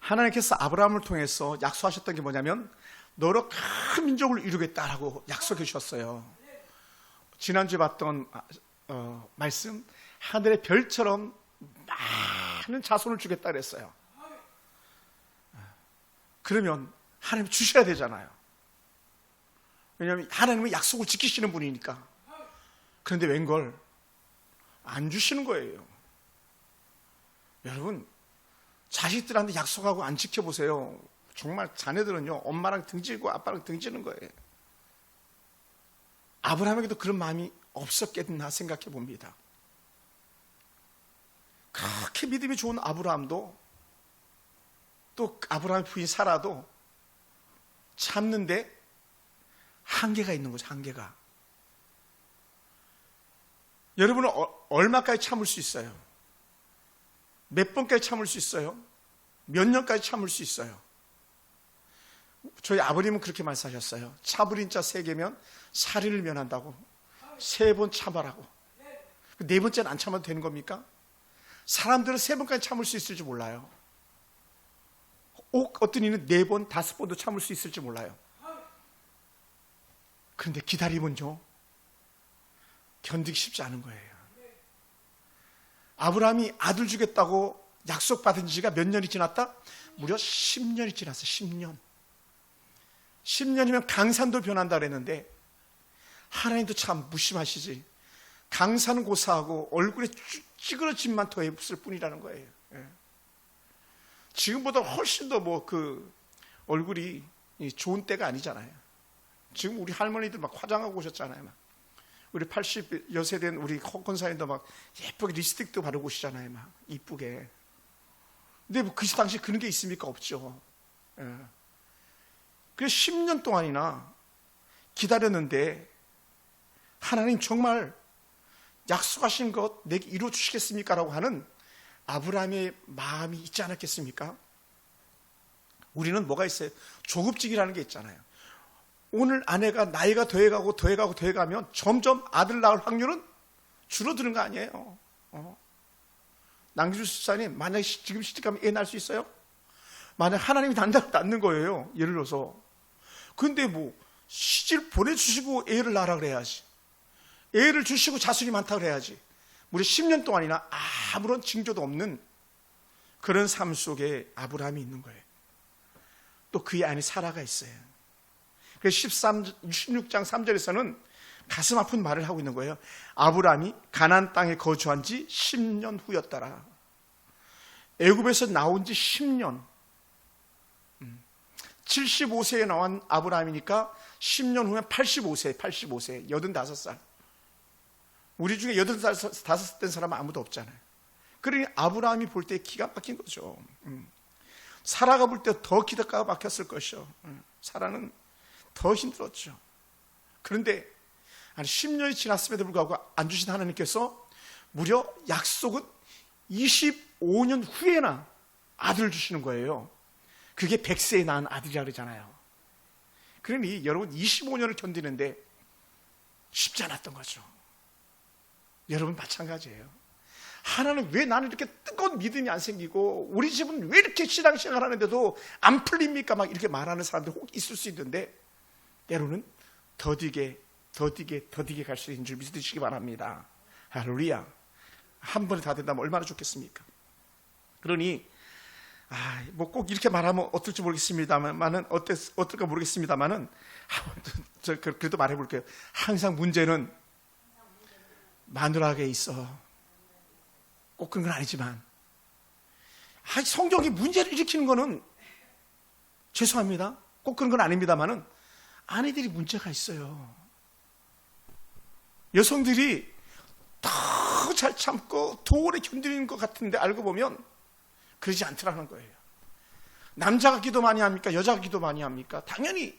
하나님께서 아브라함을 통해서 약속하셨던 게 뭐냐면 너로 큰 민족을 이루겠다라고 약속해 주셨어요. 지난주에 봤던 말씀, 하늘의 별처럼 많은 자손을 주겠다 그랬어요. 그러면 하나님 주셔야 되잖아요. 왜냐하면 하나님은 약속을 지키시는 분이니까. 그런데 웬걸 안 주시는 거예요. 여러분, 자식들한테 약속하고 안 지켜보세요. 정말 자녀들은요, 엄마랑 등지고 아빠랑 등지는 거예요. 아브라함에게도 그런 마음이 없었겠나 생각해 봅니다. 그렇게 믿음이 좋은 아브라함도, 또 아브라함의 부인 사라도 참는데 한계가 있는 거죠. 한계가. 여러분은 얼마까지 참을 수 있어요? 몇 번까지 참을 수 있어요? 몇 년까지 참을 수 있어요? 저희 아버님은 그렇게 말씀하셨어요. 차부린 자 3개면 살인을 면한다고. 3번 참아라고. 4번째는 안 참아도 되는 겁니까? 사람들은 3번까지 참을 수 있을지 몰라요. 어떤 이는 4번, 5번도 참을 수 있을지 몰라요. 그런데 기다림은요, 견디기 쉽지 않은 거예요. 아브라함이 아들 주겠다고 약속받은 지가 몇 년이 지났다? 무려 10년이 지났어요. 10년. 10년이면 강산도 변한다 그랬는데 하나님도 참 무심하시지. 강산은 고사하고 얼굴에 찌그러짐만 더 없을 뿐이라는 거예요. 지금보다 훨씬 더 얼굴이 좋은 때가 아니잖아요. 지금 우리 할머니들 막 화장하고 오셨잖아요. 막. 우리 80여세 된 우리 권사님도 막 예쁘게 립스틱도 바르고 오시잖아요. 막 이쁘게. 근데 그 당시 그런 게 있습니까? 없죠. 그래서 10년 동안이나 기다렸는데 하나님 정말 약속하신 것 내게 이루어 주시겠습니까? 라고 하는 아브라함의 마음이 있지 않았겠습니까? 우리는 뭐가 있어요? 조급증이라는 게 있잖아요. 오늘 아내가 나이가 더해가면 점점 아들 낳을 확률은 줄어드는 거 아니에요. 남기주 집사님, 만약에 지금 시집가면 애 낳을 수 있어요? 만약 하나님이 낳는 거예요. 예를 들어서. 근데 시집 보내주시고 애를 낳으라 그래야지. 애를 주시고 자손이 많다 그래야지. 무려 10년 동안이나 아무런 징조도 없는 그런 삶 속에 아브라함이 있는 거예요. 또 그의 아내 사라가 있어요. 그래서 16장 3절에서는 가슴 아픈 말을 하고 있는 거예요. 아브라함이 가나안 땅에 거주한 지 10년 후였더라. 애굽에서 나온 지 10년. 75세에 나온 아브라함이니까 10년 후면 85세, 85살. 우리 중에 85살 된 사람은 아무도 없잖아요. 그러니 아브라함이 볼 때 기가 막힌 거죠. 사라가 볼 때 더 기가 막혔을 것이요. 사라는 더 힘들었죠. 그런데 10년이 지났음에도 불구하고 안 주신 하나님께서 무려 약속은 25년 후에나 아들을 주시는 거예요. 그게 100세에 낳은 아들이라 그러잖아요. 그러니 여러분 25년을 견디는데 쉽지 않았던 거죠. 여러분 마찬가지예요. 하나는 왜 나는 이렇게 뜨거운 믿음이 안 생기고 우리 집은 왜 이렇게 신앙생활 하는데도 안 풀립니까? 막 이렇게 말하는 사람들 혹 있을 수 있는데 때로는 더디게 갈 수 있는 줄 믿으시기 바랍니다. 할렐루야. 한 번에 다 된다면 얼마나 좋겠습니까? 그러니 꼭 이렇게 말하면 어떨지 모르겠습니다만은 어떨까 모르겠습니다만은 그래도 말해볼게요. 항상 문제는 마누라에게 있어. 꼭 그런 건 아니지만 성경이 문제를 일으키는 거는 죄송합니다. 꼭 그런 건 아닙니다만은 아내들이 문제가 있어요. 여성들이 더 잘 참고 더 오래 견디는 것 같은데 알고 보면 그러지 않더라는 거예요. 남자가 기도 많이 합니까? 여자가 기도 많이 합니까? 당연히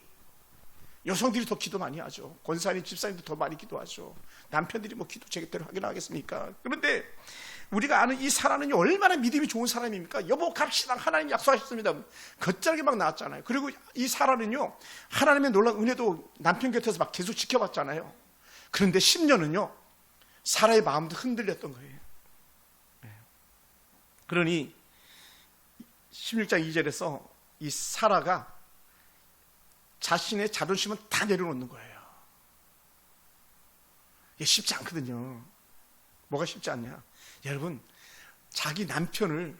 여성들이 더 기도 많이 하죠. 권사님, 집사님도 더 많이 기도하죠. 남편들이 기도 제대로 하긴 하겠습니까? 그런데 우리가 아는 이 사라는 얼마나 믿음이 좋은 사람입니까? 여보 갑시다. 하나님 약속하셨습니다. 겉절하게 막 나왔잖아요. 그리고 이 사라는요, 하나님의 놀라운 은혜도 남편 곁에서 막 계속 지켜봤잖아요. 그런데 10년은요, 사라의 마음도 흔들렸던 거예요. 그러니 16장 2절에서 이 사라가 자신의 자존심은 다 내려놓는 거예요. 이게 쉽지 않거든요. 뭐가 쉽지 않냐? 여러분, 자기 남편을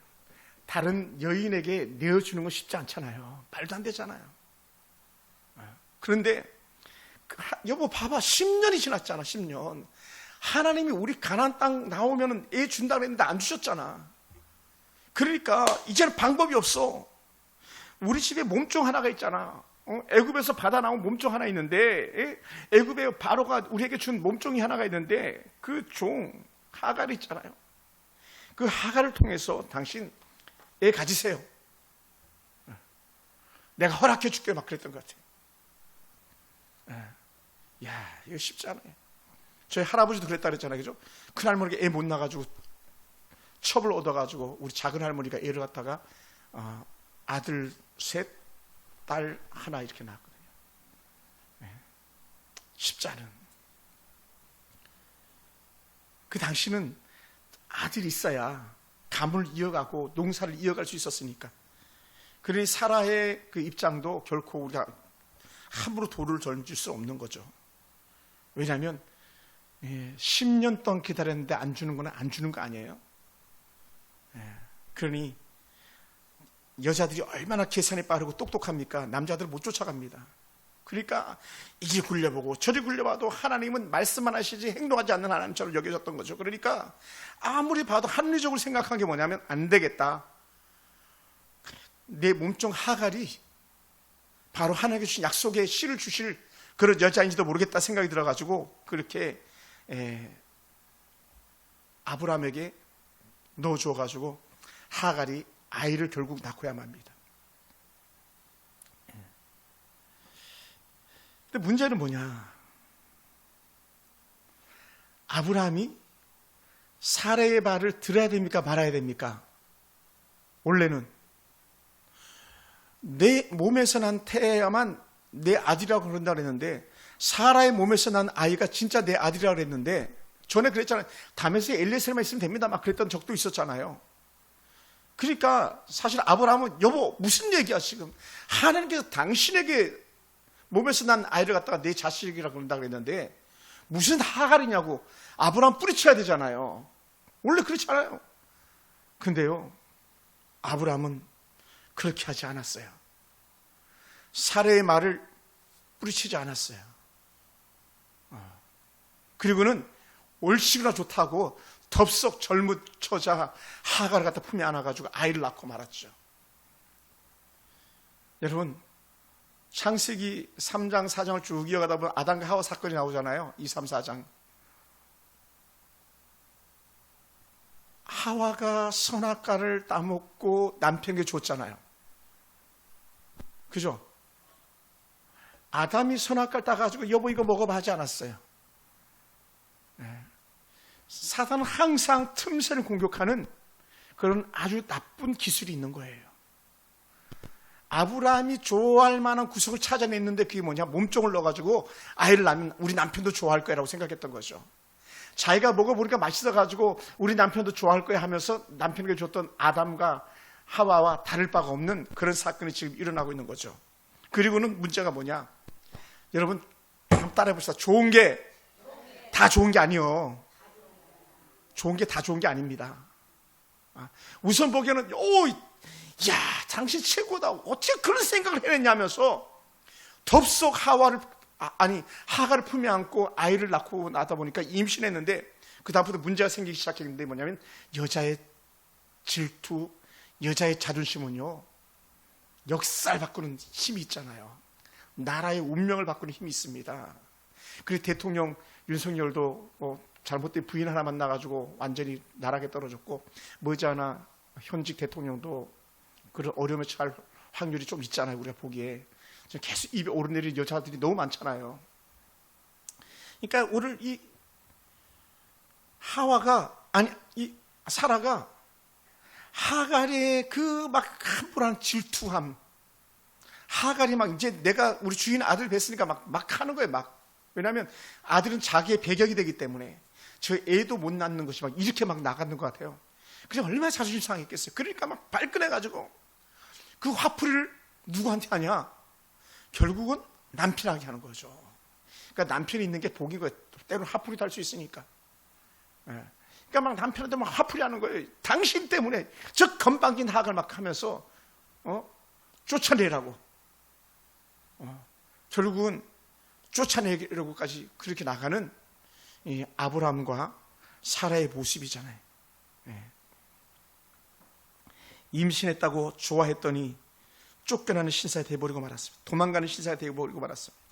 다른 여인에게 내어주는 건 쉽지 않잖아요. 말도 안 되잖아요. 그런데 여보 봐봐, 10년이 지났잖아. 10년. 하나님이 우리 가나안 땅 나오면 애 준다고 했는데 안 주셨잖아. 그러니까 이제는 방법이 없어. 우리 집에 몸종 하나가 있잖아. 애굽에서 받아 나온 몸종 하나 있는데, 애굽에 바로가 우리에게 준 몸종이 하나가 있는데, 그 종 하갈이 있잖아요. 그 하갈을 통해서 당신 애 가지세요. 내가 허락해 줄게, 막 그랬던 것 같아요. 야, 이거 쉽지 않아요. 저희 할아버지도 그랬다 그랬잖아요. 그죠? 큰할머니가 애 못 낳아가지고 첩을 얻어가지고 우리 작은 할머니가 애를 갖다가 아들 셋, 딸 하나 이렇게 낳았거든요. 쉽지 않은. 그 당시는 아들이 있어야 가문을 이어가고 농사를 이어갈 수 있었으니까. 그러니 사라의 그 입장도 결코 우리가 함부로 돌을 던질 수 없는 거죠. 왜냐하면 10년 동안 기다렸는데 안 주는 거는 안 주는 거 아니에요. 그러니 여자들이 얼마나 계산이 빠르고 똑똑합니까? 남자들을 못 쫓아갑니다. 그러니까 이리 굴려보고 저리 굴려봐도 하나님은 말씀만 하시지 행동하지 않는 하나님처럼 여겨졌던 거죠. 그러니까 아무리 봐도 합리적으로 생각한 게 뭐냐면 안 되겠다. 내 몸종 하갈이 바로 하나님께 주신 약속의 씨를 주실 그런 여자인지도 모르겠다 생각이 들어가지고 그렇게 아브라함에게 넣어줘가지고 하갈이 아이를 결국 낳고야 맙니다. 근데 문제는 뭐냐? 아브라함이 사라의 말을 들어야 됩니까? 말아야 됩니까? 원래는 내 몸에서 난 태야만 내 아들이라고 그런다 그랬는데 사라의 몸에서 난 아이가 진짜 내 아들이라고 그랬는데 전에 그랬잖아요. 다메섹에 엘리에셀만 있으면 됩니다. 막 그랬던 적도 있었잖아요. 그러니까 사실 아브라함은 여보 무슨 얘기야 지금. 하나님께서 당신에게 몸에서 난 아이를 갖다가 내 자식이라고 그런다 그랬는데 무슨 하갈이냐고. 아브라함 뿌리쳐야 되잖아요. 원래 그렇잖아요. 근데요 아브라함은 그렇게 하지 않았어요. 사라의 말을 뿌리치지 않았어요. 그리고는 얼씨구나 좋다고 덥석 젊은 처자 하갈을 갖다 품에 안아가지고 아이를 낳고 말았죠. 여러분 창세기 3장 4장을 쭉 이어가다 보면 아담과 하와 사건이 나오잖아요. 2, 3, 4장. 하와가 선악과를 따먹고 남편에게 줬잖아요. 그죠? 아담이 선악과를 따가지고 여보 이거 먹어봐 하지 않았어요. 사단은 항상 틈새를 공격하는 그런 아주 나쁜 기술이 있는 거예요. 아브라함이 좋아할 만한 구석을 찾아냈는데 그게 뭐냐? 몸종을 넣어가지고 아이를 낳으면 우리 남편도 좋아할 거라고 생각했던 거죠. 자기가 먹어보니까 맛있어가지고 우리 남편도 좋아할 거야 하면서 남편에게 줬던 아담과 하와와 다를 바가 없는 그런 사건이 지금 일어나고 있는 거죠. 그리고는 문제가 뭐냐? 여러분 한번 따라해봅시다. 좋은 게 다 좋은 게 아니요. 좋은 게 다 좋은 게 아닙니다. 우선 보기에는 야 당신 최고다. 어떻게 그런 생각을 해냈냐면서 덥석 하갈을 품에 안고 아이를 낳고 나다 보니까 임신했는데 그 다음부터 문제가 생기기 시작했는데 뭐냐면 여자의 질투, 여자의 자존심은요 역사를 바꾸는 힘이 있잖아요. 나라의 운명을 바꾸는 힘이 있습니다. 그리고 대통령 윤석열도 잘못된 부인 하나 만나가지고 완전히 나락에 떨어졌고 머지않아 현직 대통령도 그런 어려움에 처할 확률이 좀 있잖아요. 우리가 보기에 계속 입에 오르내리는 여자들이 너무 많잖아요. 그러니까 오늘 이 사라가 하갈의 그 막 함부로한 질투함, 하갈이 막 이제 내가 우리 주인 아들 뵀으니까 막 하는 거예요. 막. 왜냐하면 아들은 자기의 배경이 되기 때문에 저 애도 못 낳는 것이 막 이렇게 막 나가는 것 같아요. 그냥 얼마나 자존심 상했겠어요. 그러니까 막 발끈해가지고 그 화풀이를 누구한테 하냐? 결국은 남편에게 하는 거죠. 그러니까 남편이 있는 게 복이고 때로는 화풀이도 할 수 있으니까. 그러니까 막 남편한테 막 화풀이 하는 거예요. 당신 때문에 저 건방진 하악을 막 하면서 쫓아내라고. 결국은 쫓아내려고까지 그렇게 나가는 이 아브라함과 사라의 모습이잖아요. 임신했다고 좋아했더니 쫓겨나는 신사가 되어버리고 말았습니다. 도망가는 신사가 되어버리고 말았습니다.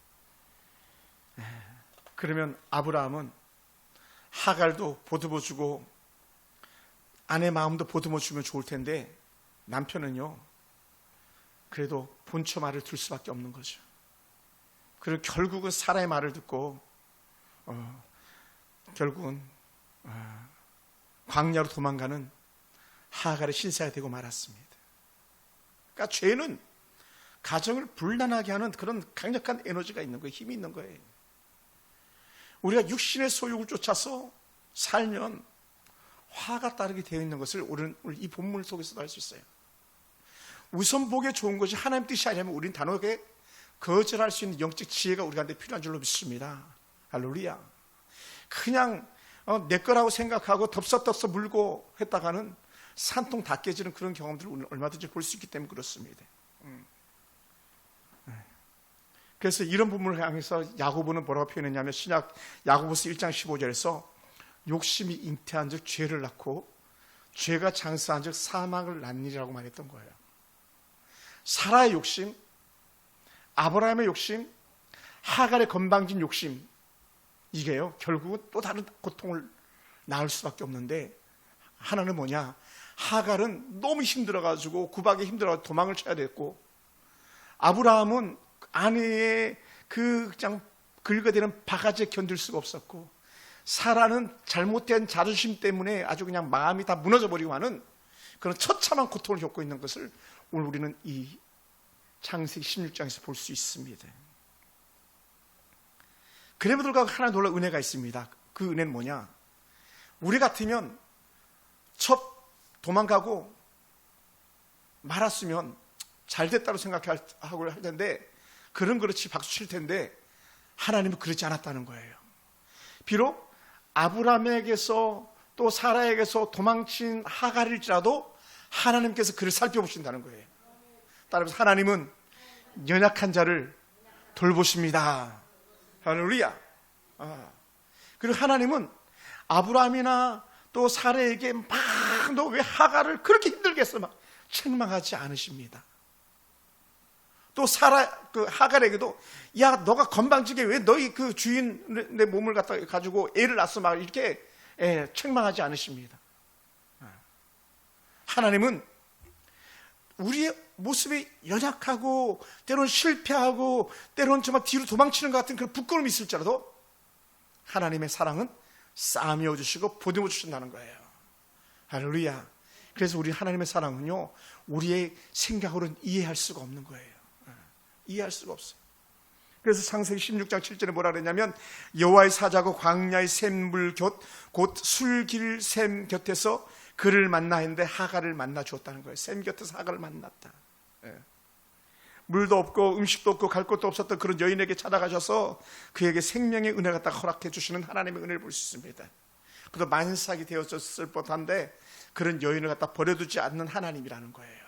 그러면 아브라함은 하갈도 보듬어 주고 아내 마음도 보듬어 주면 좋을 텐데 남편은요, 그래도 본처 말을 들 수밖에 없는 거죠. 그리고 결국은 사라의 말을 듣고 결국은 광야로 도망가는 하갈의 신사가 되고 말았습니다. 그러니까 죄는 가정을 불난하게 하는 그런 강력한 에너지가 있는 거예요. 힘이 있는 거예요. 우리가 육신의 소욕을 쫓아서 살면 화가 따르게 되어 있는 것을 오늘 이 본문 속에서도 알 수 있어요. 우선 보기에 좋은 것이 하나님 뜻이 아니라면 우리는 단호하게 거절할 수 있는 영적 지혜가 우리한테 필요한 줄로 믿습니다. 할렐루야. 그냥 내 거라고 생각하고 덥석덥석 물고 했다가는 산통 다 깨지는 그런 경험들을 우리는 얼마든지 볼 수 있기 때문에 그렇습니다. 그래서 이런 부분을 향해서 야고보는 뭐라고 표현했냐면 신약 야고보서 1장 15절에서 욕심이 잉태한 즉 죄를 낳고 죄가 장사한 즉 사망을 낳으리라고 말했던 거예요. 사라의 욕심, 아브라함의 욕심, 하갈의 건방진 욕심, 이게요 결국은 또 다른 고통을 낳을 수밖에 없는데, 하나는 뭐냐? 하갈은 너무 힘들어가지고 구박에 힘들어가지고 도망을 쳐야 됐고, 아브라함은 아내의 그 그냥 긁어대는 바가지에 견딜 수가 없었고, 사라는 잘못된 자존심 때문에 아주 그냥 마음이 다 무너져 버리고 하는 그런 처참한 고통을 겪고 있는 것을 오늘 우리는 이 창세기 16장에서 볼 수 있습니다. 그럼에도 불구하고 하나 놀라운 은혜가 있습니다. 그 은혜는 뭐냐? 우리 같으면 첫 도망가고 말았으면 잘 됐다고 생각하고 할 텐데, 그럼 그렇지 박수 칠 텐데 하나님은 그렇지 않았다는 거예요. 비록 아브라함에게서 또 사라에게서 도망친 하갈일지라도 하나님께서 그를 살펴보신다는 거예요. 따라서 하나님은 연약한 자를 돌보십니다. 할렐루야. 그리고 하나님은 아브라함이나 또 사라에게 막 너 왜 하갈을 그렇게 힘들게 했어 막 책망하지 않으십니다. 또 하갈에게도 야 너가 건방지게 왜 너희 그 주인 내 몸을 갖다 가지고 애를 낳았어 막 이렇게 책망하지 않으십니다. 하나님은 우리의 모습이 연약하고 때로는 실패하고 때로는 정말 뒤로 도망치는 것 같은 그런 부끄러움이 있을지라도 하나님의 사랑은 싸매어 주시고 보듬어 주신다는 거예요. 할렐루야. 그래서 우리 하나님의 사랑은요 우리의 생각으로는 이해할 수가 없는 거예요. 이해할 수가 없어요. 그래서 창세기 16장 7절에 뭐라 그랬냐면 여호와의 사자가 광야의 샘물 곧 술길 샘 곁에서 그를 만나 했는데 하갈을 만나 주었다는 거예요. 샘 곁에서 하갈을 만났다. 물도 없고 음식도 없고 갈 곳도 없었던 그런 여인에게 찾아가셔서 그에게 생명의 은혜를 갖다 허락해 주시는 하나님의 은혜를 볼 수 있습니다. 그도 만삭이 되었을 법한데 그런 여인을 갖다 버려두지 않는 하나님이라는 거예요.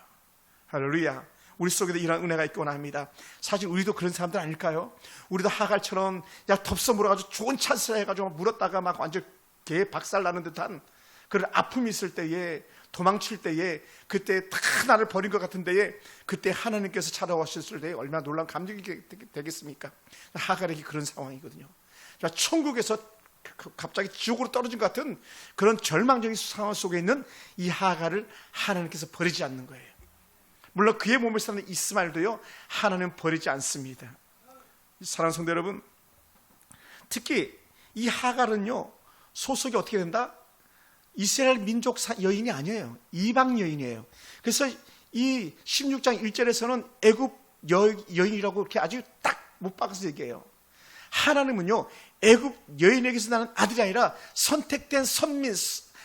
할렐루야. 우리 속에도 이런 은혜가 있곤 합니다. 사실 우리도 그런 사람들 아닐까요? 우리도 하갈처럼 야 덥석 물어가지고 좋은 찬스를 해가지고 물었다가 막 완전 개 박살나는 듯한 그런 아픔이 있을 때에, 도망칠 때에, 그때 다 나를 버린 것 같은 때에 그때 하나님께서 찾아오셨을 때에 얼마나 놀라운 감격이 되겠습니까? 하갈에게 그런 상황이거든요. 그러니까 천국에서 갑자기 지옥으로 떨어진 것 같은 그런 절망적인 상황 속에 있는 이 하갈을 하나님께서 버리지 않는 거예요. 물론 그의 몸에 사는 이스마엘도요 하나님은 버리지 않습니다. 사랑하는 성도 여러분, 특히 이 하갈은요 소속이 어떻게 된다? 이스라엘 민족 여인이 아니에요. 이방 여인이에요. 그래서 이 16장 1절에서는 애굽 여인이라고 이렇게 아주 딱 못 박아서 얘기해요. 하나님은요 애굽 여인에게서 나는 아들이 아니라 선택된 선민,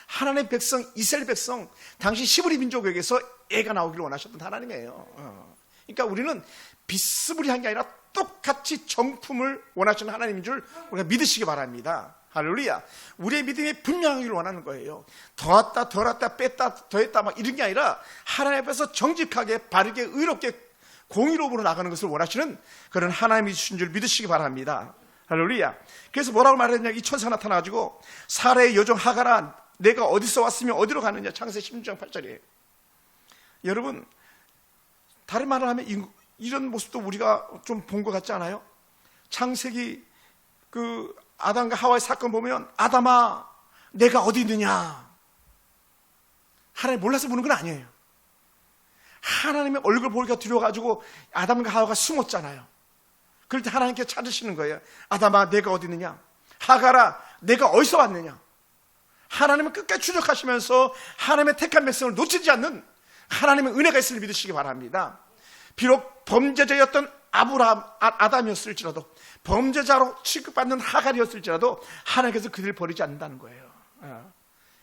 하나님의 백성, 이스라엘 백성, 당시 히브리 민족에게서 애가 나오기를 원하셨던 하나님이에요. 그러니까 우리는 비스무리한 게 아니라 똑같이 정품을 원하시는 하나님인 줄 우리가 믿으시기 바랍니다. 할렐루야. 우리의 믿음이 분명하기를 원하는 거예요. 더했다 덜했다 뺐다 더했다 막 이런 게 아니라 하나님 앞에서 정직하게 바르게 의롭게 공의로움으로 나가는 것을 원하시는 그런 하나님이 주신 줄 믿으시기 바랍니다. 할렐루야. 그래서 뭐라고 말했냐, 이 천사가 나타나가지고 사라의 여종 하가라, 내가 어디서 왔으며 어디로 가느냐. 창세기 16장 8절이에요. 여러분, 다른 말을 하면 이런 모습도 우리가 좀 본 것 같지 않아요? 창세기 그 아담과 하와의 사건 보면 아담아 내가 어디 있느냐, 하나님 몰라서 보는 건 아니에요. 하나님의 얼굴 보기가 두려워가지고 아담과 하와가 숨었잖아요. 그럴 때 하나님께 찾으시는 거예요. 아담아 내가 어디 있느냐, 하가라 내가 어디서 왔느냐. 하나님은 끝까지 추적하시면서 하나님의 택한 백성을 놓치지 않는 하나님의 은혜가 있음을 믿으시기 바랍니다. 비록 범죄자였던 아담이었을지라도, 범죄자로 취급받는 하갈이었을지라도 하나님께서 그들을 버리지 않는다는 거예요.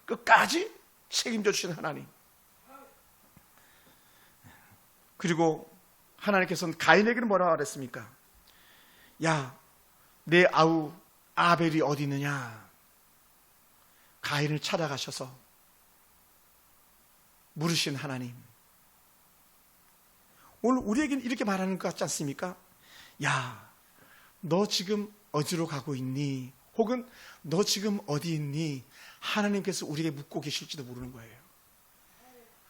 끝까지 책임져 주신 하나님. 그리고 하나님께서는 가인에게는 뭐라고 그랬습니까? 야, 내 아우 아벨이 어디 있느냐. 가인을 찾아가셔서 물으신 하나님. 오늘 우리에게는 이렇게 말하는 것 같지 않습니까? 야, 너 지금 어디로 가고 있니? 혹은 너 지금 어디 있니? 하나님께서 우리에게 묻고 계실지도 모르는 거예요.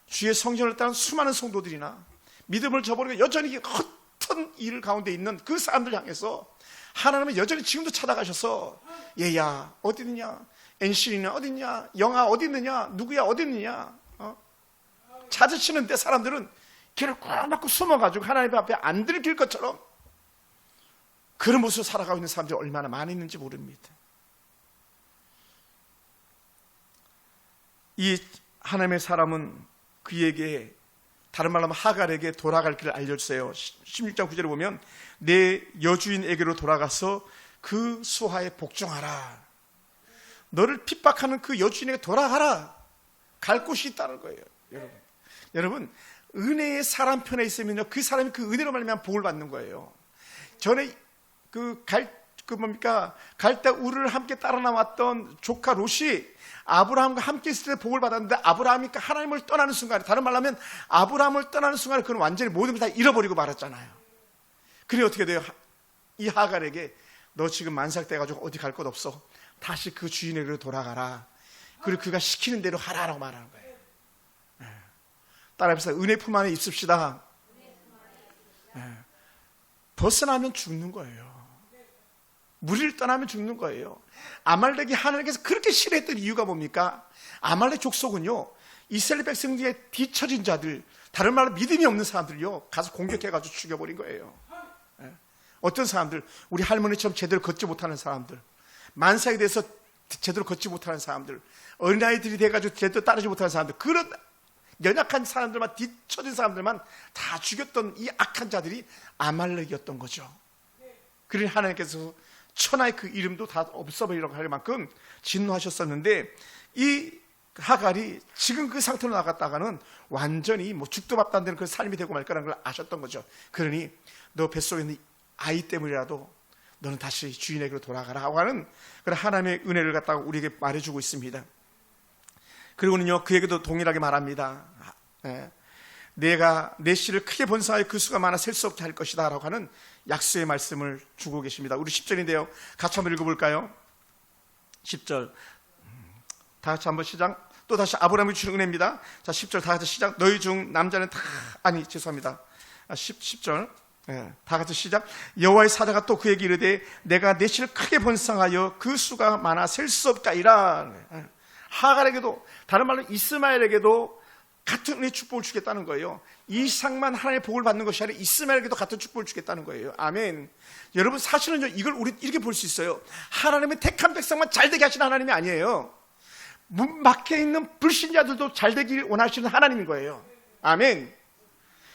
주의 성전을 따른 수많은 성도들이나 믿음을 저버리고 여전히 헛된 일 가운데 있는 그 사람들 향해서 하나님은 여전히 지금도 찾아가셔서 얘야 어디 있느냐, 엔실이냐 어디 있냐, 영아 어디 있느냐, 누구야 어디 있느냐 찾으시는데 사람들은 길을 꽉 막고 숨어가지고 하나님 앞에 안 들킬 것처럼 그런 모습으로 살아가고 있는 사람들이 얼마나 많이 있는지 모릅니다. 이 하나님의 사람은 그에게, 다른 말로 하면 하갈에게 돌아갈 길을 알려주세요. 16장 9절에 보면 내 여주인에게로 돌아가서 그 수하에 복종하라. 너를 핍박하는 그 여주인에게 돌아가라. 갈 곳이 있다는 거예요. 여러분 은혜의 사람 편에 있으면요, 그 사람이 그 은혜로 말미암아 복을 받는 거예요. 전에 갈대 우르를 함께 따라 나왔던 조카 롯이 아브라함과 함께 있을 때 복을 받았는데, 아브라함이 하나님을 떠나는 순간에, 다른 말로 하면 아브라함을 떠나는 순간에 그는 완전히 모든 걸 다 잃어버리고 말았잖아요. 그래 어떻게 돼요? 이 하갈에게 너 지금 만삭돼가지고 어디 갈 곳 없어. 다시 그 주인에게로 돌아가라. 그리고 그가 시키는 대로 하라라고 말하는 거예요. 따라해서 은혜 품 안에 있읍시다. 벗어나면 죽는 거예요. 무리를 떠나면 죽는 거예요. 아말렉이 하나님께서 그렇게 싫어했던 이유가 뭡니까? 아말렉 족속은요, 이스라엘 백성 중에 뒤처진 자들, 다른 말로 믿음이 없는 사람들요 가서 공격해가지고 죽여버린 거예요. 어떤 사람들, 우리 할머니처럼 제대로 걷지 못하는 사람들, 만삭이 돼서 제대로 걷지 못하는 사람들, 어린아이들이 돼가지고 제대로 따르지 못하는 사람들, 그런 연약한 사람들만, 뒤처진 사람들만 다 죽였던 이 악한 자들이 아말렉이었던 거죠. 그러니 하나님께서 천하의 그 이름도 다 없어버리라고 할 만큼 진노하셨었는데, 이 하갈이 지금 그 상태로 나갔다가는 완전히 죽도 밥도 안 되는 그런 삶이 되고 말 거라는 걸 아셨던 거죠. 그러니 너 뱃속에 있는 아이 때문이라도 너는 다시 주인에게로 돌아가라 하고 하는 그런 하나님의 은혜를 갖다가 우리에게 말해주고 있습니다. 그리고는요, 그에게도 동일하게 말합니다. 내가 내 씨를 크게 번성하여 그 수가 많아 셀 수 없게 할 것이다 라고 하는 약수의 말씀을 주고 계십니다. 우리 10절인데요 같이 한번 읽어볼까요? 10절 다 같이 한번 시작. 또 다시 아브라함이 주는 은혜입니다. 자, 10절 다 같이 시작. 너희 중 남자는 다, 아니 죄송합니다. 10절 다 같이 시작. 여호와의 사자가 또 그에게 이르되 내가 내 씨를 크게 번성하여 그 수가 많아 셀 수 없다이라. 하갈에게도, 다른 말로 이스마엘에게도 같은 은혜의 축복을 주겠다는 거예요. 이삭만 하나님의 복을 받는 것이 아니라 이스마엘에게도 같은 축복을 주겠다는 거예요. 아멘. 여러분 사실은요, 이걸 우리 이렇게 볼 수 있어요. 하나님의 택한 백성만 잘되게 하시는 하나님이 아니에요. 문 밖에 있는 불신자들도 잘되길 원하시는 하나님인 거예요. 아멘.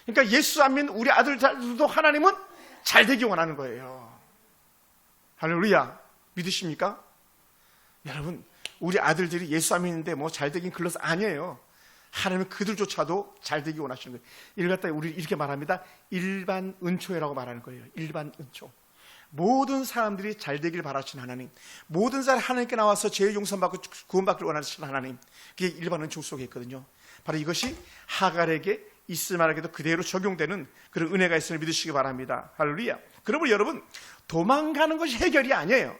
그러니까 예수 안 믿는 우리 아들들도 하나님은 잘되기 원하는 거예요. 할렐루야. 믿으십니까? 여러분 우리 아들들이 예수 안 믿는데 뭐 잘되긴 글러서 아니에요. 하나님은 그들조차도 잘 되기 원하시는 거예요. 이걸 갖다 우리 이렇게 말합니다. 일반 은총이라고 말하는 거예요. 일반 은총. 모든 사람들이 잘 되길 바라시는 하나님, 모든 사람이 하나님께 나와서 죄 용서받고 구원받기를 원하시는 하나님, 그게 일반 은총 속에 있거든요. 바로 이것이 하갈에게 이스마엘에게도 그대로 적용되는 그런 은혜가 있음을 믿으시기 바랍니다. 할렐루야. 그러면 여러분, 도망가는 것이 해결이 아니에요.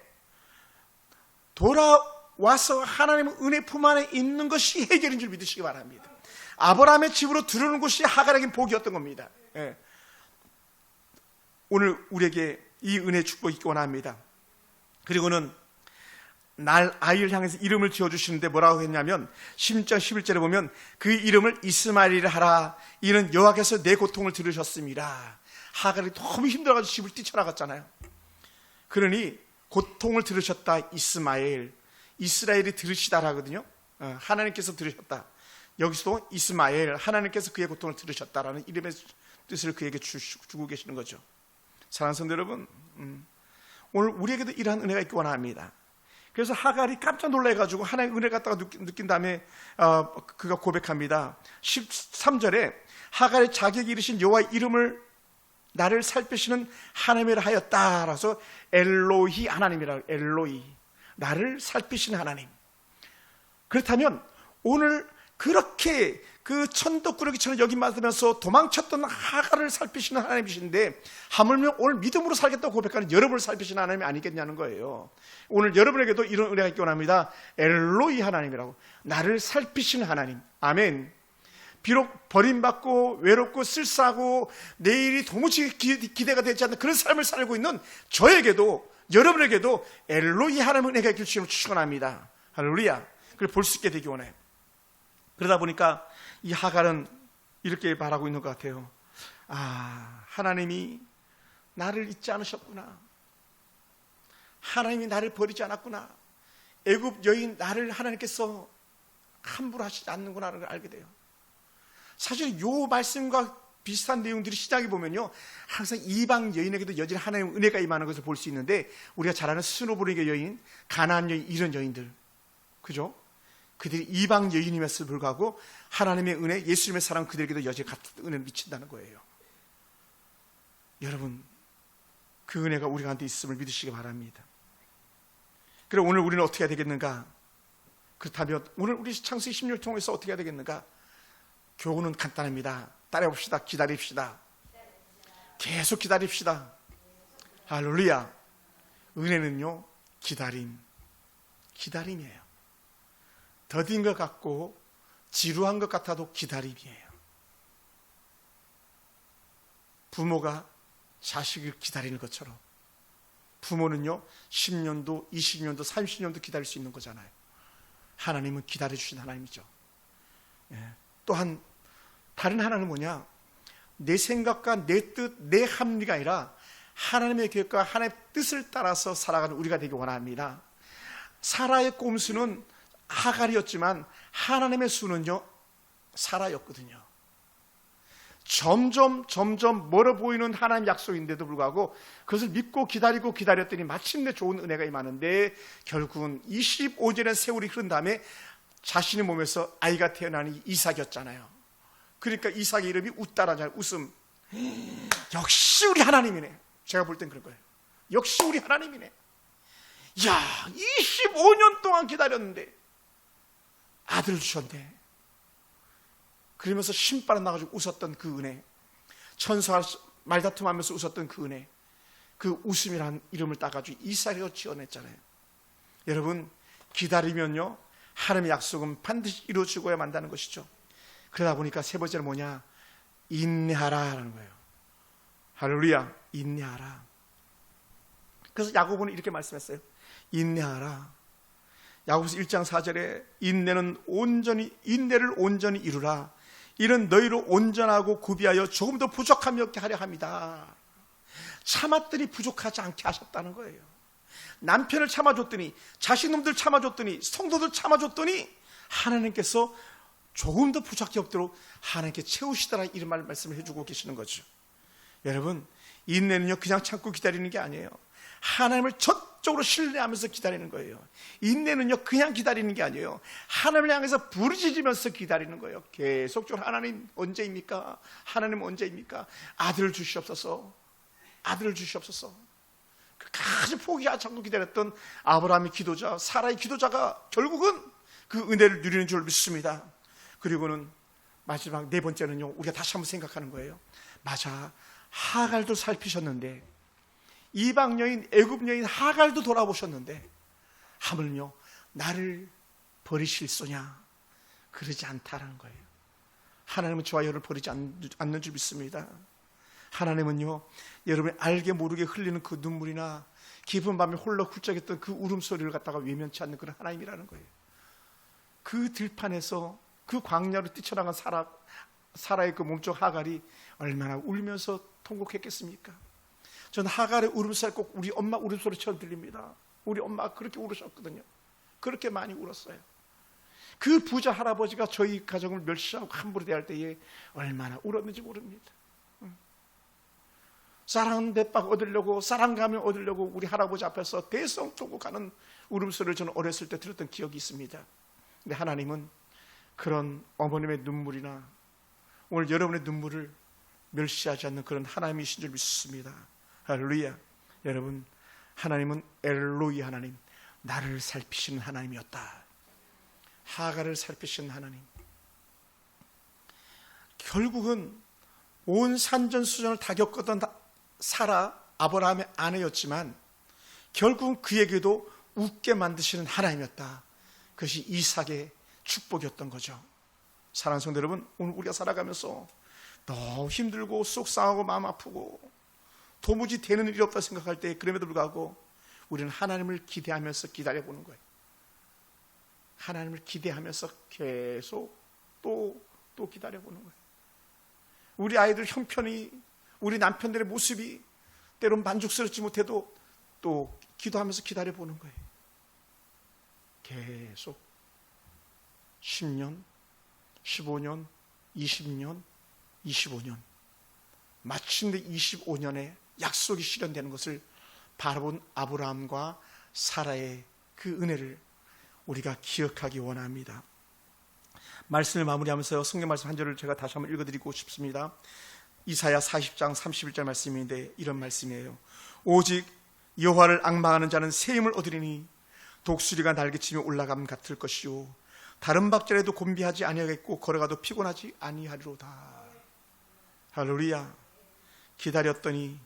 돌아와서 하나님의 은혜 품 안에 있는 것이 해결인 줄 믿으시기 바랍니다. 아브라함의 집으로 들어오는 것이 하갈에게 복이었던 겁니다. 예. 오늘 우리에게 이 은혜 축복이 있기 원합니다. 그리고는 날 아이를 향해서 이름을 지어주시는데 뭐라고 했냐면 10장 11절에 보면 그 이름을 이스마엘이라 하라. 이는 여호와께서 내 고통을 들으셨습니다. 하갈이 너무 힘들어가지고 집을 뛰쳐나갔잖아요. 그러니 고통을 들으셨다. 이스마엘, 이스라엘이 들으시다라 하거든요. 하나님께서 들으셨다. 여기서도 이스마엘, 하나님께서 그의 고통을 들으셨다라는 이름의 뜻을 그에게 주고 계시는 거죠. 사랑하는 성도 여러분, 오늘 우리에게도 이러한 은혜가 있기 원합니다. 그래서 하갈이 깜짝 놀라가지고 하나님의 은혜를 갖다가 느낀 다음에 그가 고백합니다. 13절에 하갈이 자기에게 이르신 여호와의 이름을 나를 살피시는 하나님이라 하였다라서 엘로히 하나님이라, 엘로히, 나를 살피시는 하나님. 그렇다면 오늘 그렇게 그 천덕꾸러기처럼 여기 맞으면서 도망쳤던 하갈을 살피시는 하나님이신데 하물며 오늘 믿음으로 살겠다고 고백하는 여러분을 살피시는 하나님이 아니겠냐는 거예요. 오늘 여러분에게도 이런 은혜가 있기 원합니다. 엘로이 하나님이라고, 나를 살피시는 하나님. 아멘. 비록 버림받고 외롭고 쓸쓸하고 내일이 도무지 기대가 되지 않는 그런 삶을 살고 있는 저에게도, 여러분에게도 엘로이 하나님의 은혜가 있길 주님으로 축원합니다. 할렐루야. 그걸 볼 수 있게 되기 원해요. 그러다 보니까 이 하갈은 이렇게 말하고 있는 것 같아요. 하나님이 나를 잊지 않으셨구나. 하나님이 나를 버리지 않았구나. 애굽 여인 나를 하나님께서 함부로 하시지 않는구나를 라 알게 돼요. 사실 이 말씀과 비슷한 내용들이 시작해 보면요, 항상 이방 여인에게도 여전히 하나님의 은혜가 임하는 것을 볼 수 있는데, 우리가 잘 아는 스노브르게 여인, 가나안 여인, 이런 여인들, 그죠? 그들이 이방 여인임에도 불구하고 하나님의 은혜, 예수님의 사랑, 그들에게도 여전히 같은 은혜를 미친다는 거예요. 여러분, 그 은혜가 우리 가운데 있음을 믿으시기 바랍니다. 그럼 오늘 우리는 어떻게 해야 되겠는가? 그렇다면 오늘 우리 창세기 16을 통해서 어떻게 해야 되겠는가? 교훈은 간단합니다. 따라해봅시다. 기다립시다. 계속 기다립시다. 할렐루야. 은혜는요, 기다림이에요. 더딘 것 같고 지루한 것 같아도 기다림이에요. 부모가 자식을 기다리는 것처럼 부모는요 10년도, 20년도, 30년도 기다릴 수 있는 거잖아요. 하나님은 기다려주신 하나님이죠. 또한 다른 하나는 뭐냐, 내 생각과 내 뜻, 내 합리가 아니라 하나님의 계획과 하나님의 뜻을 따라서 살아가는 우리가 되기 원합니다. 사라의 꼼수는 하갈이었지만 하나님의 수는요 사라였거든요. 점점 멀어 보이는 하나님 약속인데도 불구하고 그것을 믿고 기다렸더니 마침내 좋은 은혜가 임하는데, 결국은 25년의 세월이 흐른 다음에 자신의 몸에서 아이가 태어나니 이삭이었잖아요. 그러니까 이삭의 이름이 웃다라잖아요. 웃음. 역시 우리 하나님이네. 제가 볼 땐 그런 거예요. 역시 우리 하나님이네. 야, 25년 동안 기다렸는데 아들을 주셨네. 그러면서 신바람 나가지고 웃었던 그 은혜, 천사와 말다툼하면서 웃었던 그 은혜, 그 웃음이라는 이름을 따가지고 이삭이라고 지어냈잖아요. 여러분, 기다리면요 하나님의 약속은 반드시 이루어지고야 만다는 것이죠. 그러다 보니까 세 번째는 뭐냐, 인내하라라는 거예요. 할렐루야. 인내하라. 그래서 야고보는 이렇게 말씀했어요. 인내하라. 야고보서 1장 4절에 인내를 온전히 이루라. 이는 너희로 온전하고 구비하여 조금 더 부족함이 없게 하려 합니다. 참았더니 부족하지 않게 하셨다는 거예요. 남편을 참아줬더니, 자식놈들 참아줬더니, 성도들 참아줬더니 하나님께서 조금 더 부족하게 없도록 하나님께 채우시더라, 이런 말씀을 해주고 계시는 거죠. 여러분, 인내는요 그냥 참고 기다리는 게 아니에요. 하나님을 전적으로 신뢰하면서 기다리는 거예요. 인내는요, 그냥 기다리는 게 아니에요. 하나님을 향해서 부르짖으면서 기다리는 거예요. 계속적으로 하나님 언제입니까? 하나님 언제입니까? 아들을 주시옵소서. 아들을 주시옵소서. 끝까지 포기하지 않고 기다렸던 아브라함의 기도자, 사라의 기도자가 결국은 그 은혜를 누리는 줄 믿습니다. 그리고는 마지막 네 번째는요, 우리가 다시 한번 생각하는 거예요. 맞아, 하갈도 살피셨는데, 이방 여인, 애굽 여인 하갈도 돌아보셨는데 하물며 나를 버리실소냐? 그러지 않다라는 거예요. 하나님은 저와 여러분을 버리지 않는 줄 믿습니다. 하나님은요, 여러분이 알게 모르게 흘리는 그 눈물이나 깊은 밤에 홀로 훌쩍했던 그 울음소리를 갖다가 외면치 않는 그런 하나님이라는 거예요. 그 들판에서 그 광야로 뛰쳐나간 사라의 그 몸쪽 하갈이 얼마나 울면서 통곡했겠습니까? 저는 하갈의 울음소리 꼭 우리 엄마 울음소리처럼 들립니다. 우리 엄마가 그렇게 울으셨거든요. 그렇게 많이 울었어요. 그 부자 할아버지가 저희 가정을 멸시하고 함부로 대할 때에 얼마나 울었는지 모릅니다. 사랑 대박 얻으려고, 사랑감을 얻으려고 우리 할아버지 앞에서 대성통곡하는 울음소리를 저는 어렸을 때 들었던 기억이 있습니다. 근데 하나님은 그런 어머님의 눈물이나 오늘 여러분의 눈물을 멸시하지 않는 그런 하나님이신 줄 믿습니다. 할렐루야. 여러분, 하나님은 엘로이 하나님, 나를 살피시는 하나님이었다. 하갈을 살피시는 하나님. 결국은 온 산전수전을 다 겪었던 사라, 아브라함의 아내였지만 결국은 그에게도 웃게 만드시는 하나님이었다. 그것이 이삭의 축복이었던 거죠. 사랑하는 성도 여러분, 오늘 우리가 살아가면서 너무 힘들고 속상하고 마음 아프고 도무지 되는 일이 없다 생각할 때, 그럼에도 불구하고 우리는 하나님을 기대하면서 기다려보는 거예요. 하나님을 기대하면서 계속 또 기다려보는 거예요. 우리 아이들 형편이, 우리 남편들의 모습이 때론 만족스럽지 못해도 또 기도하면서 기다려보는 거예요. 계속 10년, 15년, 20년, 25년, 마침내 25년에 약속이 실현되는 것을 바라본 아브라함과 사라의 그 은혜를 우리가 기억하기 원합니다. 말씀을 마무리하면서 성경 말씀 한 절을 제가 다시 한번 읽어드리고 싶습니다. 이사야 40장 31절 말씀인데 이런 말씀이에요. 오직 여호와를 앙망하는 자는 새 힘을 얻으리니 독수리가 날개치며 올라감 같을 것이요 다른 박자라도 곤비하지 아니하겠고 걸어가도 피곤하지 아니하리로다. 할렐루야. 기다렸더니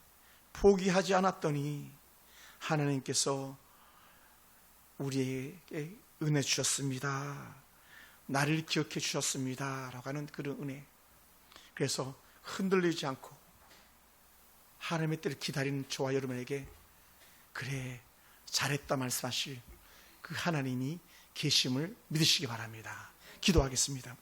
포기하지 않았더니 하나님께서 우리에게 은혜 주셨습니다. 나를 기억해 주셨습니다 라고 하는 그런 은혜. 그래서 흔들리지 않고 하나님의 때를 기다리는 저와 여러분에게 그래 잘했다 말씀하실 그 하나님이 계심을 믿으시기 바랍니다. 기도하겠습니다.